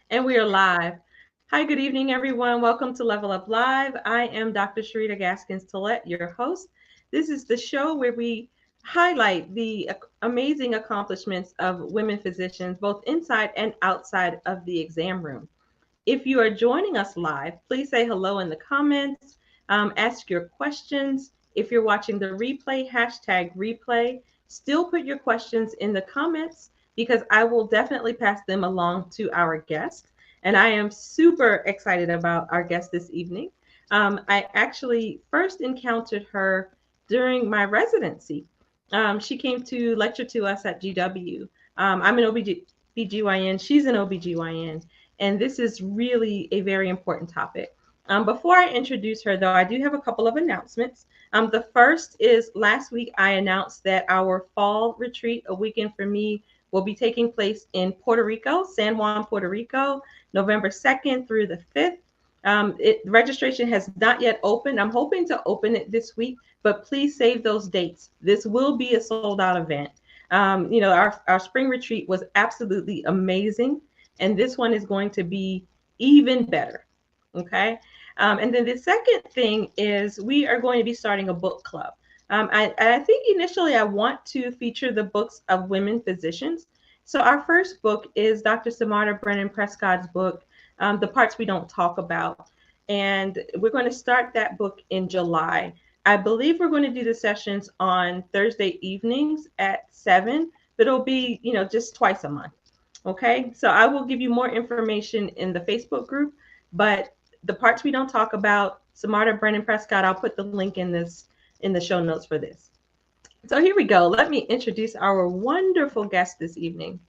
And we are live. Hi, good evening, everyone. Welcome to Level Up Live. I am Dr. Sharita Gaskins-Tillett, your host. This is the show where we highlight the amazing accomplishments of women physicians, both inside and outside of the exam room. If you are joining us live, please say hello in the comments, ask your questions. If you're watching the replay, hashtag replay. Still put your questions in the comments because I will definitely pass them along to our guest. And I am super excited about our guest this evening. I actually first encountered her during my residency. She came to lecture to us at GW. I'm an OBGYN, she's an OBGYN, and this is really a very important topic. Before I introduce her, though, I do have a couple of announcements. The first is last week I announced that our fall retreat, A Weekend for Me, will be taking place in Puerto Rico, San Juan, Puerto Rico, November 2nd through the 5th. Registration has not yet opened. I'm hoping to open it this week, but please save those dates. This will be a sold out event. Our spring retreat was absolutely amazing, and this one is going to be even better. Okay. And then the second thing is we are going to be starting a book club. I think initially I want to feature the books of women physicians. So our first book is Dr. Samarda Brennan Prescott's book, The Parts We Don't Talk About. And we're going to start that book in July. I believe we're going to do the sessions on Thursday evenings at 7, but it'll be, just twice a month. Okay, so I will give you more information in the Facebook group, but the parts we don't talk about, Samarda Brennan Prescott, I'll put the link in the show notes for this. So here we go. Let me introduce our wonderful guest this evening.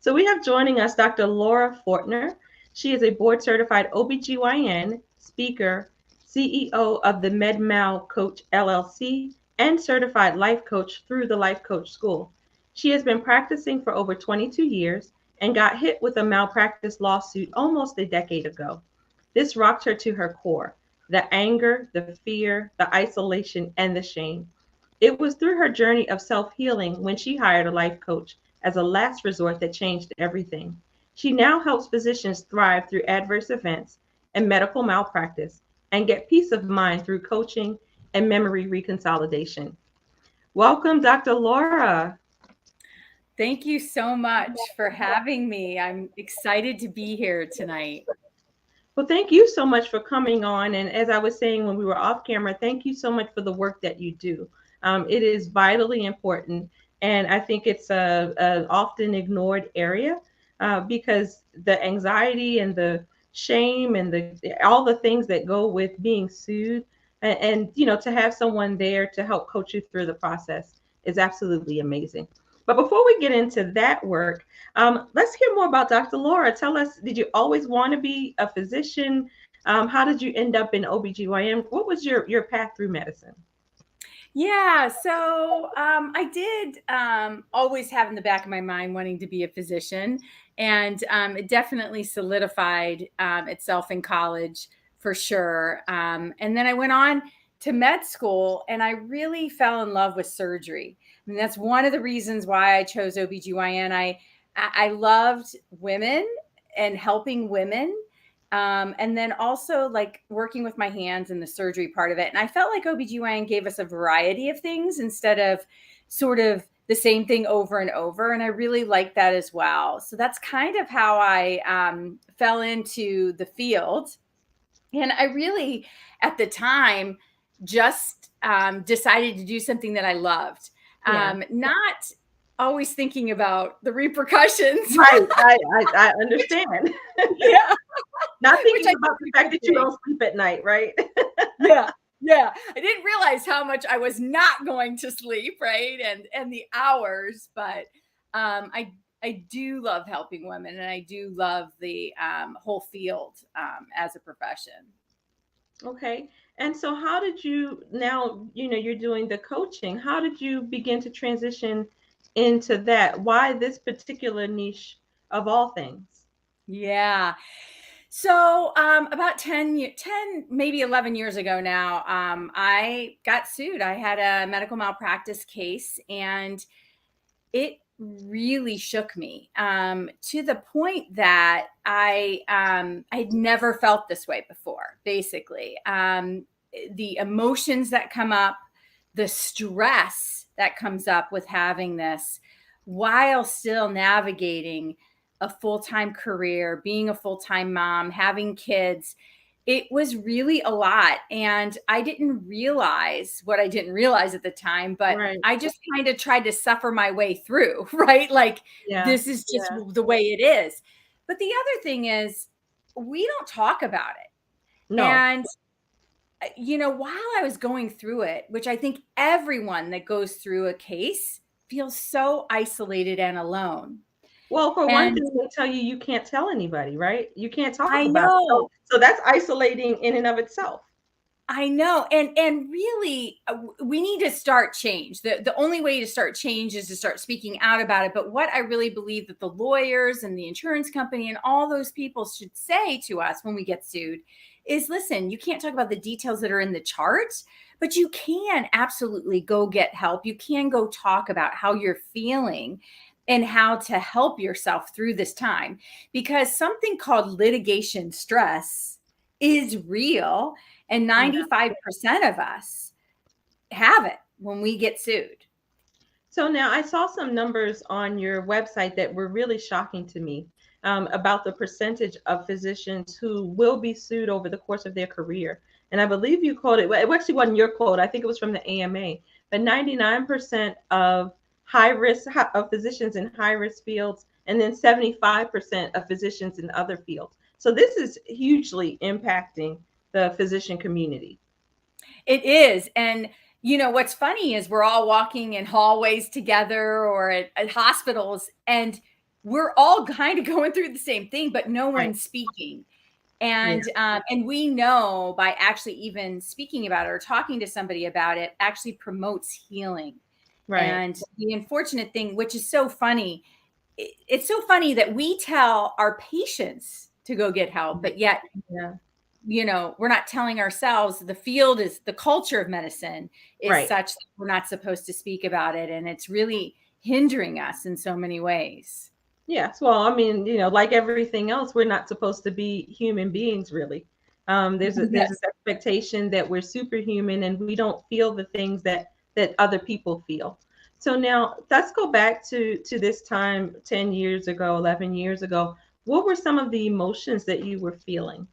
So we have joining us Dr. Laura Fortner. She is a board certified OBGYN, speaker, CEO of the MedMal Coach LLC, and certified life coach through the Life Coach School. She has been practicing for over 22 years and got hit with a malpractice lawsuit almost a decade ago. This rocked her to her core: the anger, the fear, the isolation, and the shame. It was through her journey of self healing when she hired a life coach as a last resort that changed everything. She now helps physicians thrive through adverse events and medical malpractice and get peace of mind through coaching and memory reconsolidation. Welcome, Dr. Laura. Thank you so much for having me. I'm excited to be here tonight. Well, thank you so much for coming on. And as I was saying when we were off camera, thank you so much for the work that you do. It is vitally important. And I think it's a often ignored area because the anxiety and the shame and all the things that go with being sued and to have someone there to help coach you through the process is absolutely amazing. But before we get into that work, let's hear more about Dr. Laura. Tell us, did you always want to be a physician? How did you end up in OBGYN? What was your path through medicine? Yeah, so I did always have in the back of my mind wanting to be a physician, and it definitely solidified itself in college for sure. And then I went on to med school, and I really fell in love with surgery. I mean, that's one of the reasons why I chose OBGYN. I loved women and helping women. And then also like working with my hands and the surgery part of it. And I felt like OBGYN gave us a variety of things instead of sort of the same thing over and over. And I really liked that as well. So that's kind of how I fell into the field. And I really, at the time, just decided to do something that I loved. Not always thinking about the repercussions. Right, I understand. Yeah. Not thinking about the fact that you don't sleep at night, right? Yeah. Yeah. I didn't realize how much I was not going to sleep, right? And the hours, but I do love helping women, and I do love the whole field as a profession. Okay. And so how did you now, you're doing the coaching. How did you begin to transition into that? Why this particular niche of all things? Yeah. So about 10, maybe 11 years ago now, I got sued. I had a medical malpractice case, and it really shook me, to the point that I'd never felt this way before, basically. The emotions that come up, the stress that comes up with having this while still navigating a full-time career, being a full-time mom, having kids, it was really a lot. And I didn't realize what I didn't realize at the time, but Right. I just kind of tried to suffer my way through, right? Like, Yeah. this is just the way it is. But the other thing is, we don't talk about it. No. And, while I was going through it, which I think everyone that goes through a case feels so isolated and alone. Well, for one And thing, they tell you you can't tell anybody, right? You can't talk I about it. So, know. so that's isolating in and of itself. I know. And really, we need to start change. The only way to start change is to start speaking out about it. But what I really believe that the lawyers and the insurance company and all those people should say to us when we get sued is, listen, you can't talk about the details that are in the chart, but you can absolutely go get help. You can go talk about how you're feeling and how to help yourself through this time, because something called litigation stress is real. And Yeah. 95% of us have it when we get sued. So now I saw some numbers on your website that were really shocking to me, about the percentage of physicians who will be sued over the course of their career. And I believe you quoted, well, it actually wasn't your quote, I think it was from the AMA, but 99% of high risk of physicians in high risk fields, and then 75% of physicians in other fields. So this is hugely impacting the physician community. It is. And what's funny is we're all walking in hallways together or at hospitals, and we're all kind of going through the same thing, but no Right. one's speaking. Yeah. And we know by actually even speaking about it or talking to somebody about it actually promotes healing. Right. And the unfortunate thing, which is so funny, it's so funny that we tell our patients to go get help, but yet, Yeah. we're not telling ourselves. The culture of medicine is Right. such that we're not supposed to speak about it. And it's really hindering us in so many ways. Yes. Well, I mean, like everything else, we're not supposed to be human beings, really. There's Yes. this expectation that we're superhuman and we don't feel the things that other people feel. So now let's go back to this time 10 years ago, 11 years ago. What were some of the emotions that you were feeling?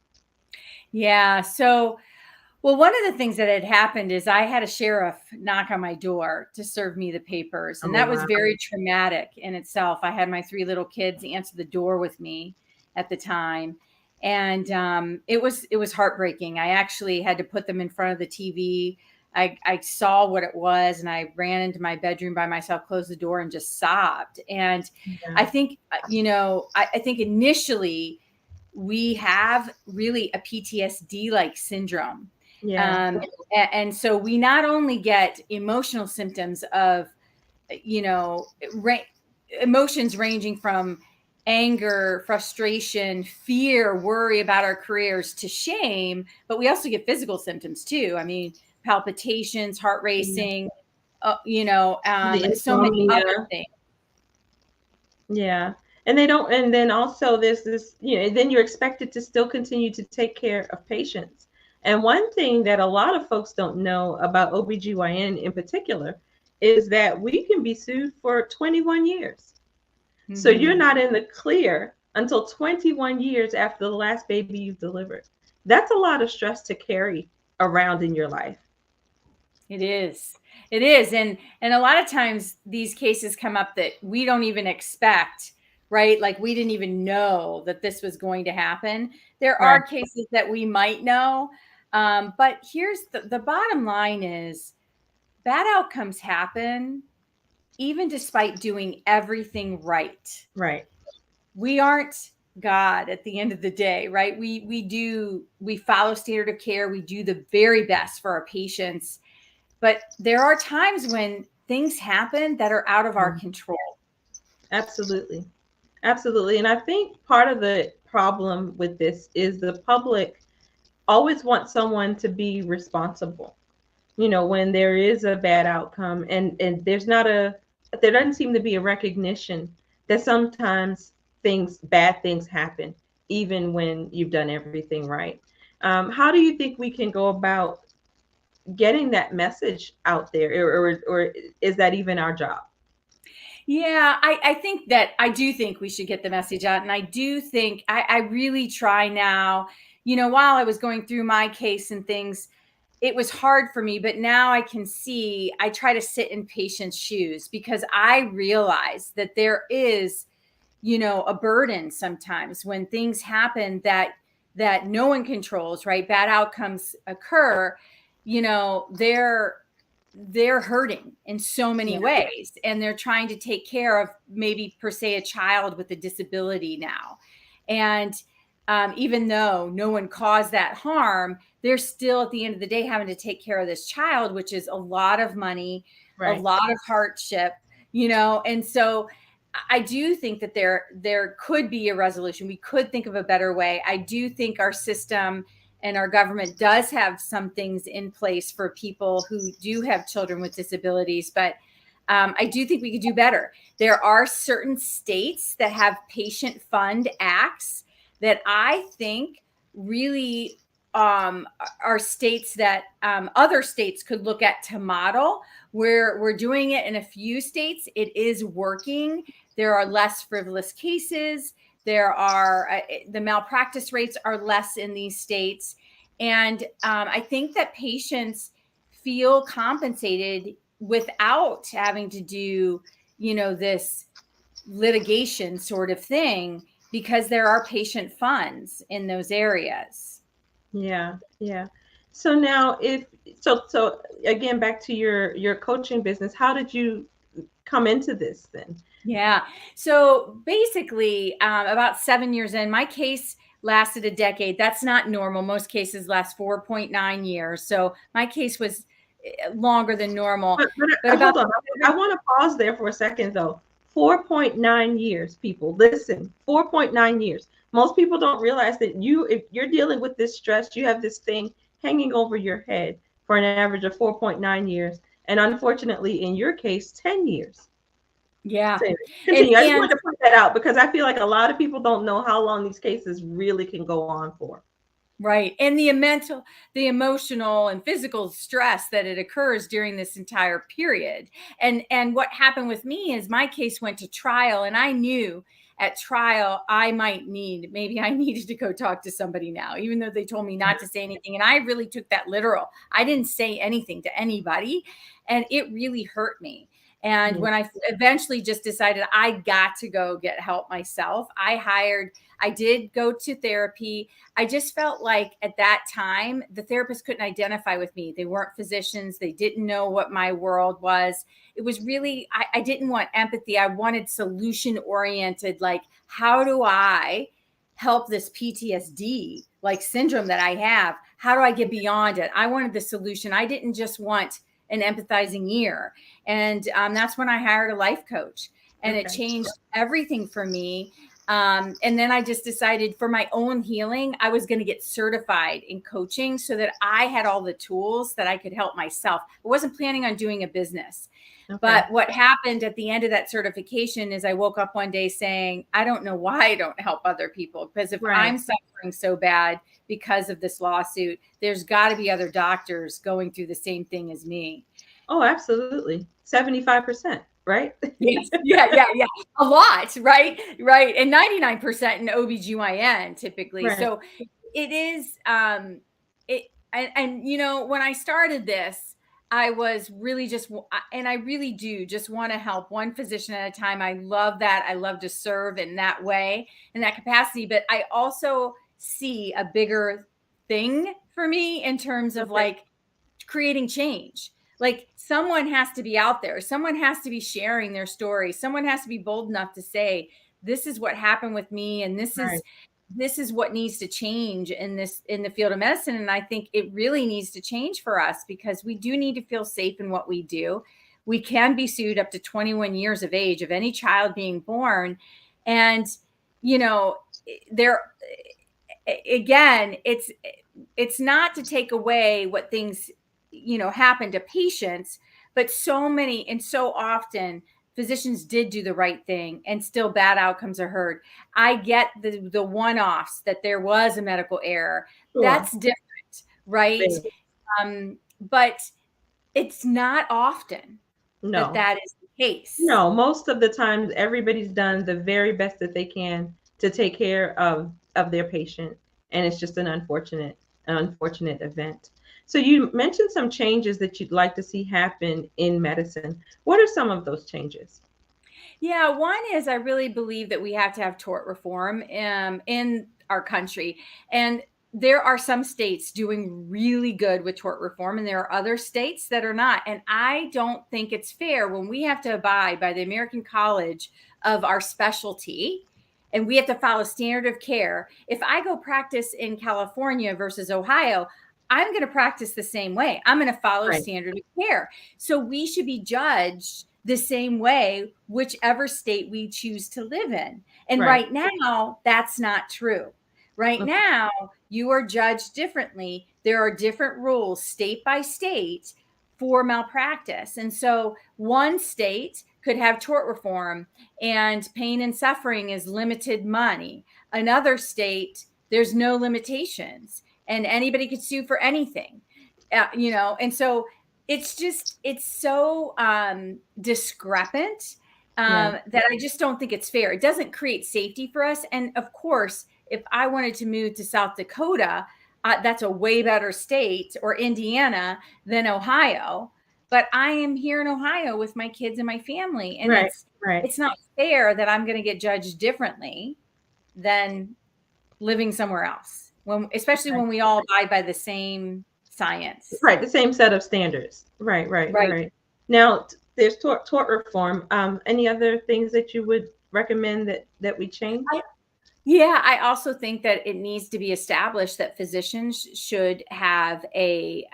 Yeah. So, well, one of the things that had happened is I had a sheriff knock on my door to serve me the papers. And Oh, that was wow. very traumatic in itself. I had my 3 little kids answer the door with me at the time. And it was heartbreaking. I actually had to put them in front of the TV. I saw what it was, and I ran into my bedroom by myself, closed the door, and just sobbed. And I Yeah. think, I think initially we have really a PTSD like syndrome. Yeah. And so we not only get emotional symptoms of, you know, ra- emotions ranging from anger, frustration, fear, worry about our careers to shame, but we also get physical symptoms too. I mean, palpitations, heart Yeah. racing, The and so many other insomnia. things. Yeah. And they don't, and then also there's this, then you're expected to still continue to take care of patients. And one thing that a lot of folks don't know about OBGYN in particular is that we can be sued for 21 years. So you're Mhm. not in the clear until 21 years after the last baby you've delivered. That's a lot of stress to carry around in your life. It is. It is. And a lot of times these cases come up that we don't even expect, right? Like we didn't even know that this was going to happen. There Right. are cases that we might know. But here's the bottom line is bad outcomes happen even despite doing everything right. Right. We aren't God at the end of the day, right? We follow standard of care. We do the very best for our patients, but there are times when things happen that are out of our control. Absolutely. Absolutely. And I think part of the problem with this is the public always wants someone to be responsible. When there is a bad outcome and there's not there doesn't seem to be a recognition that sometimes bad things happen, even when you've done everything right. How do you think we can go about getting that message out there, or is that even our job? Yeah, I think that I do think we should get the message out. And I do think I really try now. While I was going through my case and things, it was hard for me, but now I can see, I try to sit in patients' shoes because I realize that there is, a burden sometimes when things happen that no one controls, right? Bad outcomes occur, they're hurting in so many Yeah. ways, and they're trying to take care of maybe per se a child with a disability now. And even though no one caused that harm, they're still at the end of the day having to take care of this child, which is a lot of money, a Right. lot of hardship, and so I do think that there could be a resolution. We could think of a better way. I do think our system and our government does have some things in place for people who do have children with disabilities, but I do think we could do better. There are certain states that have patient fund acts that I think really are states that other states could look at to model. We're doing it in a few states. It is working. There are less frivolous cases. There are the malpractice rates are less in these states. And I think that patients feel compensated without having to do, this litigation sort of thing, because there are patient funds in those areas. Yeah, yeah. So now, if so again, back to your coaching business, how did you come into this then? Yeah. So basically, about 7 years in, my case lasted a decade. That's not normal. Most cases last 4.9 years. So my case was longer than normal. But about Hold on, I want to pause there for a second though. 4.9 years, people. Listen, 4.9 years. Most people don't realize that if you're dealing with this stress, you have this thing hanging over your head for an average of 4.9 years. And unfortunately, in your case, 10 years. yeah. So And continue. I just and wanted to point that out because I feel like a lot of people don't know how long these cases really can go on for. right. And the mental, the emotional and physical stress that it occurs during this entire period. And what happened with me is my case went to trial, and I knew at trial maybe I needed to go talk to somebody now, even though they told me not to say anything. And I really took that literal. I didn't say anything to anybody, and it really hurt me. And Yeah. when I eventually just decided I got to go get help myself, I did go to therapy. I just felt like at that time, the therapist couldn't identify with me. They weren't physicians. They didn't know what my world was. It was really, I didn't want empathy. I wanted solution oriented, like, how do I help this PTSD like syndrome that I have? How do I get beyond it? I wanted the solution. I didn't just want an empathizing ear. And that's when I hired a life coach, and it Okay. changed everything for me. And then I just decided for my own healing, I was going to get certified in coaching so that I had all the tools that I could help myself. I wasn't planning on doing a business. Okay. But what happened at the end of that certification is I woke up one day saying, I don't know why I don't help other people, because if Right. I'm suffering so bad because of this lawsuit, there's got to be other doctors going through the same thing as me. Oh, absolutely. 75%, right? Yes. Yeah. A lot, right? Right. And 99% in OBGYN typically. Right. So it is it and when I started this, I was really and I really do just want to help one physician at a time. I love that. I love to serve in that way, in that capacity, but I also see a bigger thing for me in terms of Okay. like creating change. Like someone has to be out there. Someone has to be sharing their story. Someone has to be bold enough to say, this is what happened with me, and Right. this is what needs to change in the field of medicine. And I think it really needs to change for us, because we do need to feel safe in what we do. We can be sued up to 21 years of age of any child being born. And there again, it's not to take away what things happen to patients, but so many and so often physicians did do the right thing and still bad outcomes are heard. I get the one-offs that there was a medical error. Sure. That's different, right? But it's not often No. that is the case. No, most of the times everybody's done the very best that they can to take care of their patient, and it's just an unfortunate event. So you mentioned some changes that you'd like to see happen in medicine. What are some of those changes? Yeah, one is I really believe that we have to have tort reform in our country. And there are some states doing really good with tort reform, and there are other states that are not. And I don't think it's fair when we have to abide by the American College of our specialty and we have to follow standard of care. If I go practice in California versus Ohio, I'm going to practice the same way. I'm going to follow standard of care. So we should be judged the same way, whichever state we choose to live in. And right now, that's not true. Right now, you are judged differently. There are different rules state by state for malpractice. And so one state could have tort reform and pain and suffering is limited money. Another state, there's no limitations and anybody could sue for anything, and so it's so discrepant that I just don't think it's fair. It doesn't create safety for us. And of course, if I wanted to move to South Dakota, that's a way better state, or Indiana, than Ohio. But I am here in Ohio with my kids and my family. And it's not fair that I'm going to get judged differently than living somewhere else, especially when we all abide by the same science. Right, the same set of standards. Right. Now, there's tort reform. Any other things that you would recommend that we change? I also think that it needs to be established that physicians should have a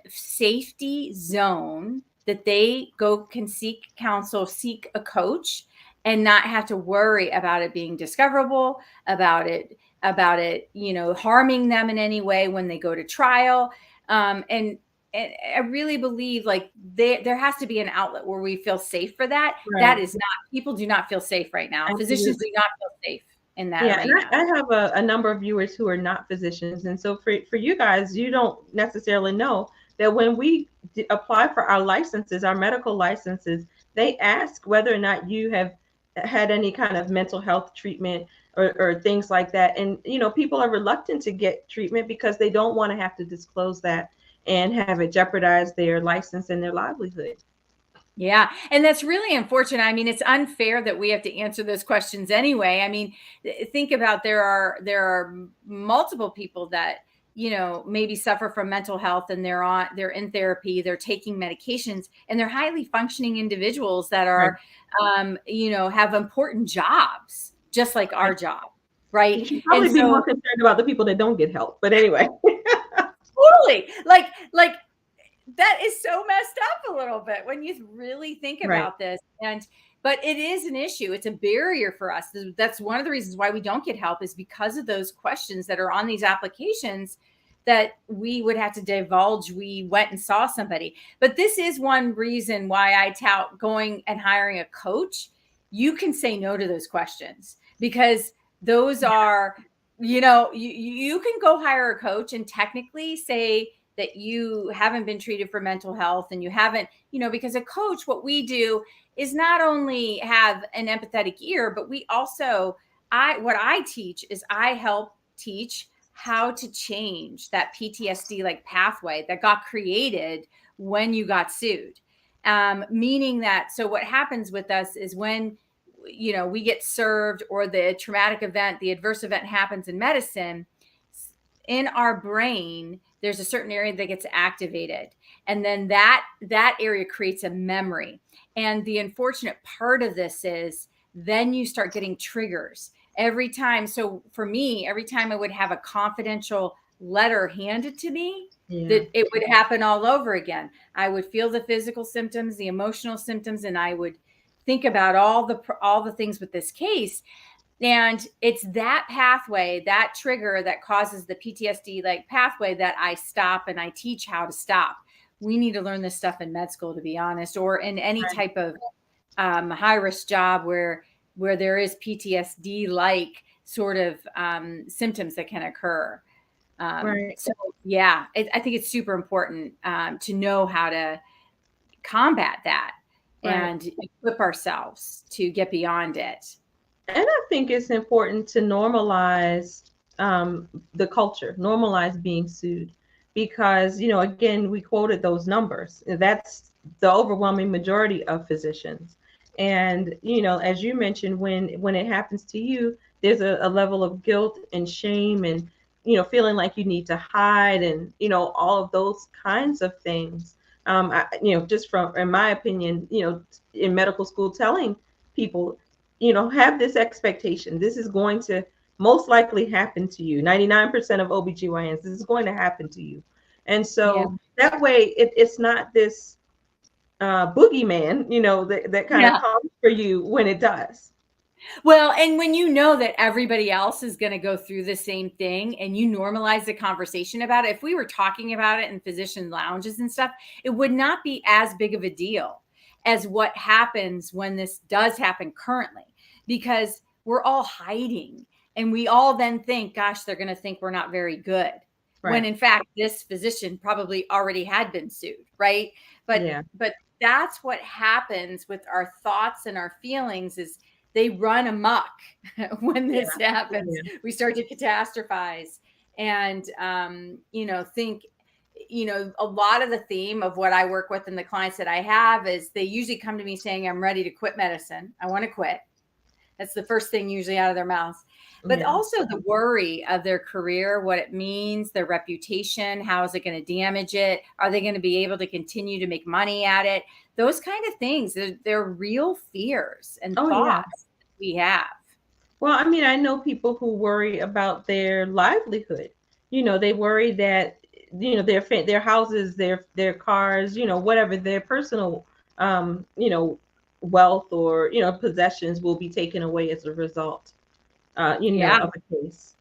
safety zone that they can seek counsel, seek a coach, and not have to worry about it being discoverable, about it, harming them in any way when they go to trial. And I really believe there has to be an outlet where we feel safe for that. That is not, people do not feel safe right now. Physicians do not feel safe in that. Yeah, and I have a number of viewers who are not physicians. And so for you guys, you don't necessarily know that when we apply for our licenses, our medical licenses, they ask whether or not you have had any kind of mental health treatment or things like that. And, people are reluctant to get treatment because they don't want to have to disclose that and have it jeopardize their license and their livelihood. Yeah. And that's really unfortunate. I mean, it's unfair that we have to answer those questions anyway. I mean, think about there are multiple people that, maybe suffer from mental health and they're in therapy, they're taking medications, and they're highly functioning individuals that are, have important jobs, just like our job. Right. You should probably be more concerned about the people that don't get help. But anyway. Totally. Like that is so messed up a little bit when you really think about this. But it is an issue. It's a barrier for us. That's one of the reasons why we don't get help, is because of those questions that are on these applications that we would have to divulge. We went and saw somebody. But this is one reason why I tout going and hiring a coach. You can say no to those questions because those are, you can go hire a coach and technically say that you haven't been treated for mental health and you haven't, because a coach, what we do is not only have an empathetic ear, but we also, what I teach is I help teach how to change that PTSD pathway that got created when you got sued. Meaning that, so what happens with us is when, we get served or the traumatic event, the adverse event happens in medicine, in our brain, there's a certain area that gets activated. And then that area creates a memory. And the unfortunate part of this is then you start getting triggers every time. So for me, every time I would have a confidential letter handed to me, that it would happen all over again. I would feel the physical symptoms, the emotional symptoms, and I would think about all the things with this case. And it's that pathway, that trigger that causes the PTSD pathway that I stop and I teach how to stop. We need to learn this stuff in med school, to be honest, or in any type of high risk job where there is PTSD like sort of symptoms that can occur. Right. So yeah, I think it's super important to know how to combat that Right. and equip ourselves to get beyond it. And I think it's important to normalize the culture, normalize being sued, because again, we quoted those numbers. That's the overwhelming majority of physicians. And as you mentioned, when it happens to you, there's a level of guilt and shame, and feeling like you need to hide, and all of those kinds of things. Just from, in my opinion, in medical school, telling people, have this expectation. This is going to most likely happen to you. 99% of OBGYNs, this is going to happen to you. And Yeah. so that way it's not this boogeyman, that kind of Yeah. comes for you when it does. Well, and when you know that everybody else is going to go through the same thing and you normalize the conversation about it, if we were talking about it in physician lounges and stuff, it would not be as big of a deal as what happens when this does happen currently, because we're all hiding and we all then think, gosh, they're going to think we're not very good. When Right. in fact, this physician probably already had been sued, right? Yeah. But that's what happens with our thoughts and our feelings is they run amok when Yeah. this happens. Yeah. We start to catastrophize and, think, a lot of the theme of what I work with and the clients that I have is they usually come to me saying, I'm ready to quit medicine. I want to quit. That's the first thing usually out of their mouths. But Yeah. also the worry of their career, what it means, their reputation, how is it going to damage it? Are they going to be able to continue to make money at it? Those kind of things, they're real fears and Oh yeah. thoughts we have. Well, I mean, I know people who worry about their livelihood. They worry that their houses, their cars, whatever their personal wealth or possessions will be taken away as a result Yeah, of a case.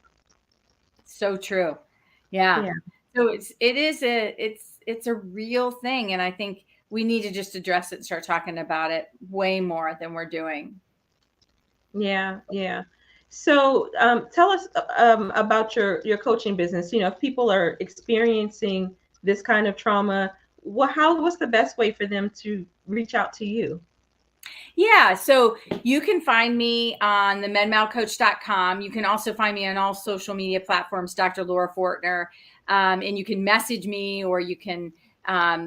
so true. Yeah. Yeah. So it's a real thing. And I think we need to just address it and start talking about it way more than we're doing. Yeah. Yeah. So tell us about your coaching business. If people are experiencing this kind of trauma, what's the best way for them to reach out to you? Yeah. So you can find me on the medmalcoach.com. You can also find me on all social media platforms, Dr. Laura Fortner. And you can message me, or you can,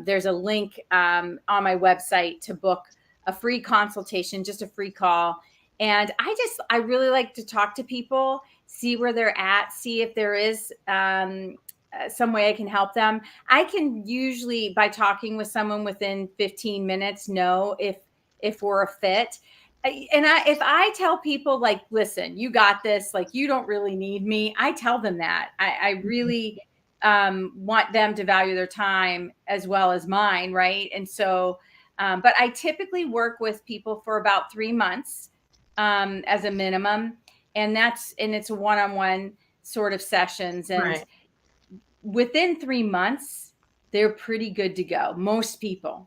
there's a link on my website to book a free consultation, just a free call. And I really like to talk to people, see where they're at, see if there is some way I can help them. I can usually, by talking with someone within 15 minutes, know if we're a fit. If I tell people like, listen, you got this, like, you don't really need me, I tell them that. I really want them to value their time as well as mine, right? And so, but I typically work with people for about 3 months as a minimum, and it's one-on-one sort of sessions, and Right. within 3 months, they're pretty good to go, most people.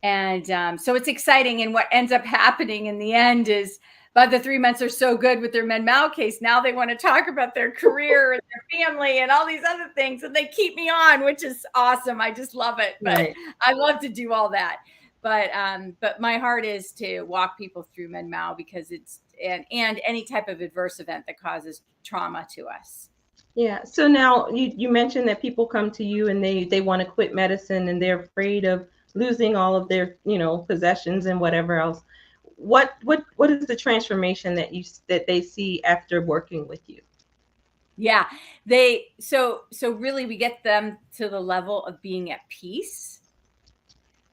And so it's exciting. And what ends up happening in the end is by the 3 months are so good with their med-mal case, now they want to talk about their career and their family and all these other things. And they keep me on, which is awesome. I just love it. But Right. I love to do all that. But my heart is to walk people through med-mal because it's and any type of adverse event that causes trauma to us. Yeah. So now you mentioned that people come to you and they want to quit medicine and they're afraid of losing all of their, possessions and whatever else. What is the transformation that they see after working with you? Yeah, so really we get them to the level of being at peace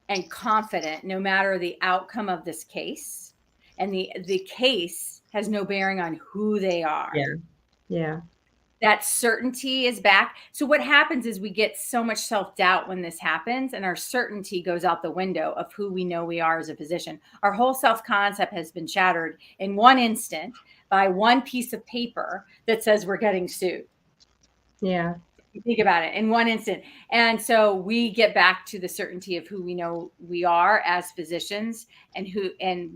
and confident no matter the outcome of this case, and the case has no bearing on who they are. Yeah. Yeah. That certainty is back. So what happens is we get so much self-doubt when this happens, and our certainty goes out the window of who we know we are as a physician. Our whole self-concept has been shattered in one instant by one piece of paper that says we're getting sued. Yeah. Think about it in one instant. And so we get back to the certainty of who we know we are as physicians and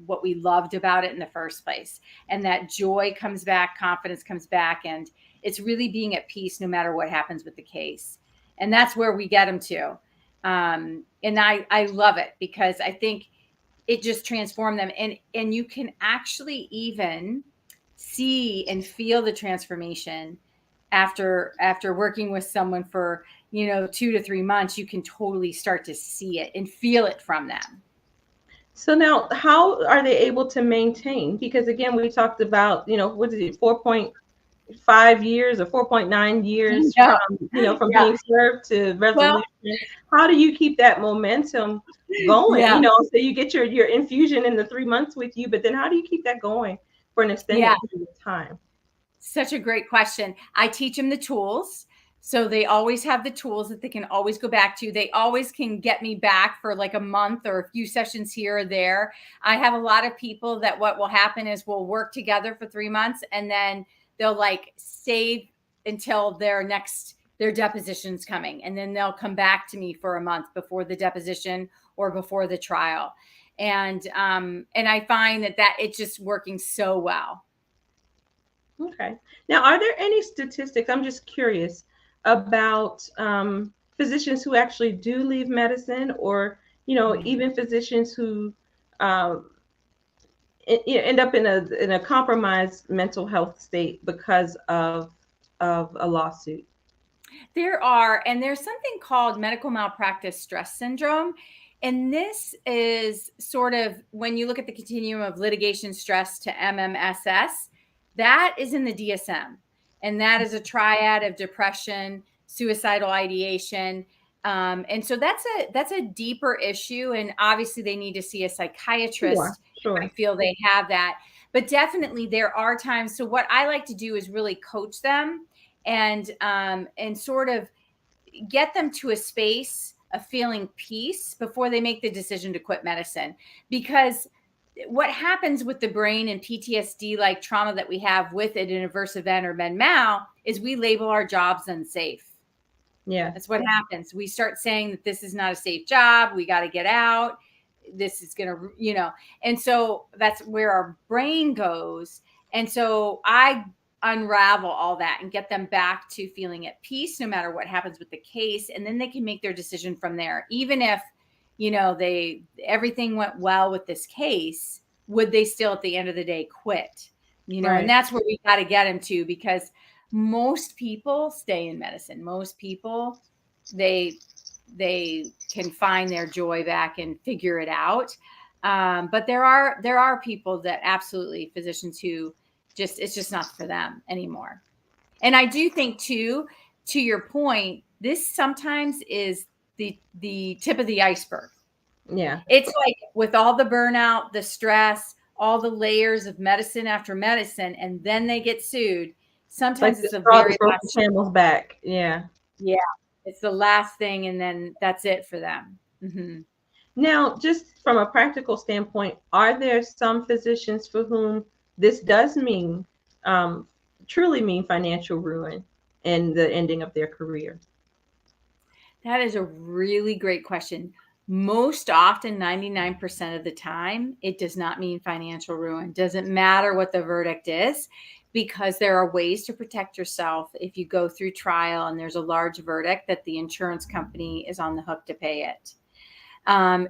what we loved about it in the first place. And that joy comes back, confidence comes back, and it's really being at peace no matter what happens with the case. And that's where we get them to. And I love it because I think it just transformed them. And you can actually even see and feel the transformation after working with someone for 2 to 3 months. You can totally start to see it and feel it from them. So now, how are they able to maintain? Because again, we talked about, what is it, 4.5 years or 4.9 years from being served to resolution. How do you keep that momentum going? So you get your infusion in the 3 months with you, but then how do you keep that going for an extended period of time? Such a great question. I teach them the tools. So they always have the tools that they can always go back to. They always can get me back for like a month or a few sessions here or there. I have a lot of people that what will happen is we'll work together for 3 months and then they'll like save until their deposition's coming. And then they'll come back to me for a month before the deposition or before the trial. And I find that it's just working so well. Okay. Now, are there any statistics? I'm just curious about physicians who actually do leave medicine, or even physicians who end up in a compromised mental health state because of a lawsuit. There's something called medical malpractice stress syndrome. And this is sort of when you look at the continuum of litigation stress to MMSS, that is in the DSM. And that is a triad of depression, suicidal ideation. And so that's a deeper issue. And obviously they need to see a psychiatrist. Sure. I feel they have that. But definitely there are times. So what I like to do is really coach them and sort of get them to a space of feeling peace before they make the decision to quit medicine. Because what happens with the brain and PTSD like trauma that we have with it in adverse event or med mal is we label our jobs unsafe. Yeah. That's what happens. We start saying that this is not a safe job. We got to get out. This is going to, and so that's where our brain goes. And so I unravel all that and get them back to feeling at peace no matter what happens with the case. And then they can make their decision from there. Even if, everything went well with this case, would they still at the end of the day quit? Right. And that's where we got to get them to, because most people stay in medicine. Most people, they can find their joy back and figure it out. But there are people that absolutely, physicians who it's just not for them anymore. And I do think too, to your point, this sometimes is the tip of the iceberg. Yeah. It's like with all the burnout, the stress, all the layers of medicine after medicine, and then they get sued. Sometimes it's a very last camel's back. Yeah. Yeah. It's the last thing, and then that's it for them. Mm-hmm. Now, just from a practical standpoint, are there some physicians for whom this does truly mean financial ruin and the ending of their career? That is a really great question. Most often, 99% of the time, it does not mean financial ruin. Doesn't matter what the verdict is, because there are ways to protect yourself if you go through trial and there's a large verdict that the insurance company is on the hook to pay it.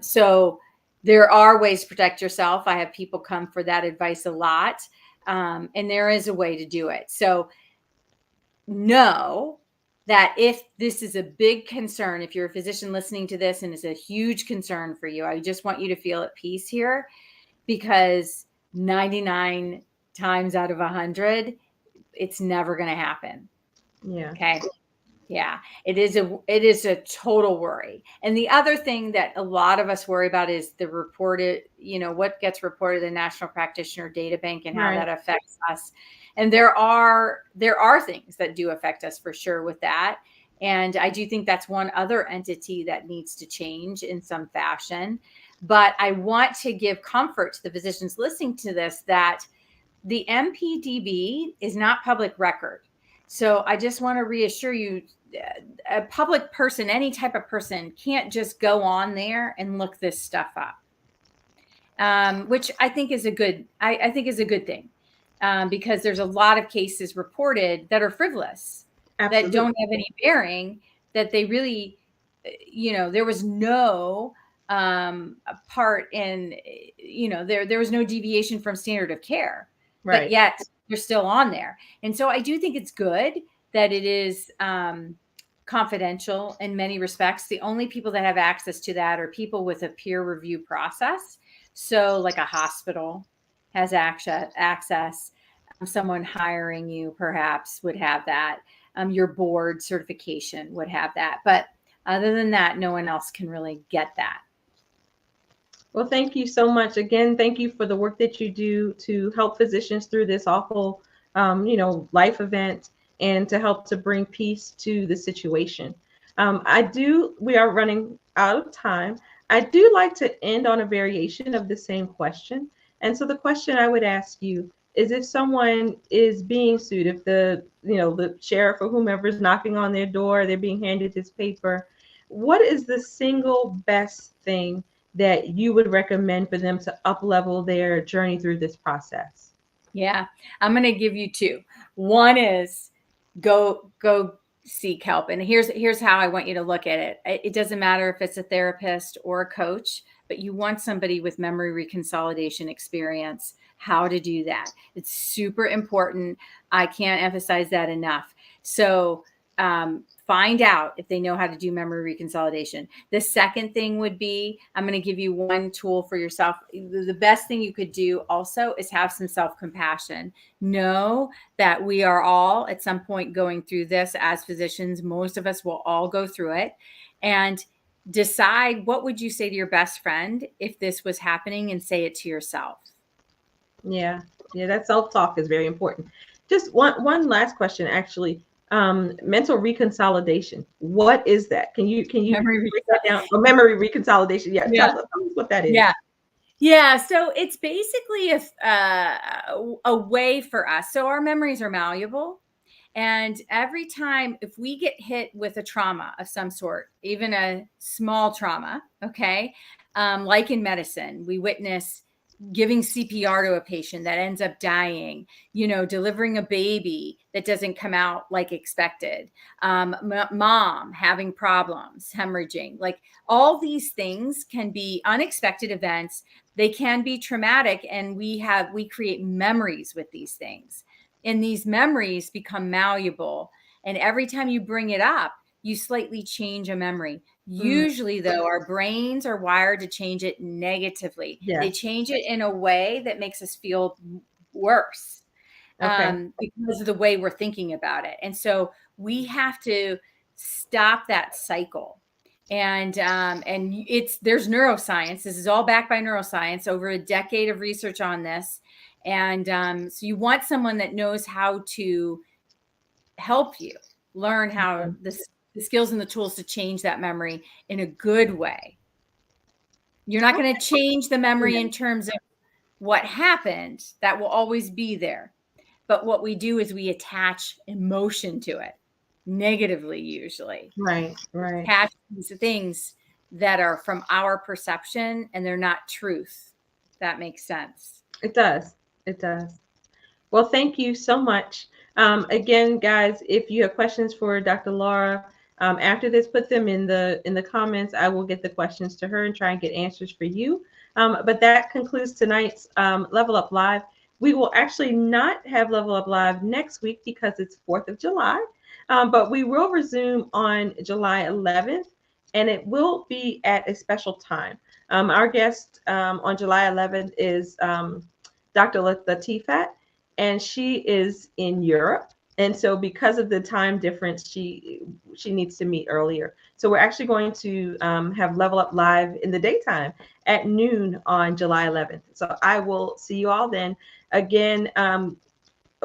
So there are ways to protect yourself. I have people come for that advice a lot. And there is a way to do it. So know that if this is a big concern, if you're a physician listening to this and it's a huge concern for you, I just want you to feel at peace here, because 99 times out of 100, it's never going to happen. Yeah. Okay. Yeah, it is a total worry. And the other thing that a lot of us worry about is the reported, what gets reported in the National Practitioner Data Bank and how that affects us. And there are things that do affect us for sure with that. And I do think that's one other entity that needs to change in some fashion. But I want to give comfort to the physicians listening to this that the MPDB is not public record. So I just want to reassure you, a public person, any type of person, can't just go on there and look this stuff up, which I think is a good. I think is a good thing, because there's a lot of cases reported that are frivolous, Absolutely. that don't have any bearing, that they really, there was no part in, there was no deviation from standard of care, Right. but yet they're still on there. And so I do think it's good that it is confidential in many respects. The only people that have access to that are people with a peer review process. So like a hospital has access. Someone hiring you perhaps would have that. Your board certification would have that. But other than that, no one else can really get that. Well, thank you so much. Again, thank you for the work that you do to help physicians through this awful, life event, and to help to bring peace to the situation. We are running out of time. I do like to end on a variation of the same question. And so the question I would ask you is, if someone is being sued, if the sheriff or whomever is knocking on their door, they're being handed this paper, what is the single best thing that you would recommend for them to up-level their journey through this process? Yeah, I'm going to give you two. One is go seek help. And here's how I want you to look at it. It doesn't matter if it's a therapist or a coach, but you want somebody with memory reconsolidation experience, how to do that. It's super important. I can't emphasize that enough. So find out if they know how to do memory reconsolidation. The second thing would be, I'm going to give you one tool for yourself. The best thing you could do also is have some self-compassion. Know that we are all at some point going through this as physicians. Most of us will all go through it. And decide, what would you say to your best friend if this was happening, and say it to yourself. Yeah, that self-talk is very important. Just one last question, actually. Mental reconsolidation. What is that? Can you break that down? Or memory reconsolidation? Yeah, tell us what that is. Yeah. So it's basically a way for us. So our memories are malleable. And every time, if we get hit with a trauma of some sort, even a small trauma, okay, like in medicine, we witness giving CPR to a patient that ends up dying, delivering a baby that doesn't come out like expected, mom having problems, hemorrhaging, like all these things can be unexpected events. They can be traumatic, and we create memories with these things. And these memories become malleable. And every time you bring it up, you slightly change a memory. Usually, though, our brains are wired to change it negatively. Yeah. They change it in a way that makes us feel worse, because of the way we're thinking about it. And so we have to stop that cycle. And there's neuroscience. This is all backed by neuroscience, over a decade of research on this. And so you want someone that knows how to help you learn how the skills and the tools to change that memory in a good way. You're not going to change the memory in terms of what happened. That will always be there. But what we do is we attach emotion to it, negatively usually. Right. Attach these things that are from our perception, and they're not truth. That makes sense. It does. Well, thank you so much. Again, guys, if you have questions for Dr. Laura, after this, put them in the comments. I will get the questions to her and try and get answers for you. But that concludes tonight's Level Up Live. We will actually not have Level Up Live next week because it's 4th of July, but we will resume on July 11th, and it will be at a special time. Our guest on July 11th is Dr. Latifat, and she is in Europe. And so because of the time difference, she needs to meet earlier. So we're actually going to have Level Up Live in the daytime at noon on July 11th. So I will see you all then. Again, A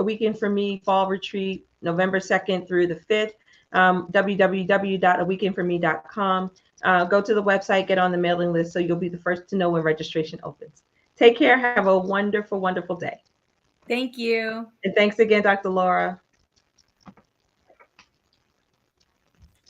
Weekend for Me Fall Retreat, November 2nd through the 5th, www.aweekendforme.com. Go to the website, get on the mailing list so you'll be the first to know when registration opens. Take care. Have a wonderful, wonderful day. Thank you. And thanks again, Dr. Laura.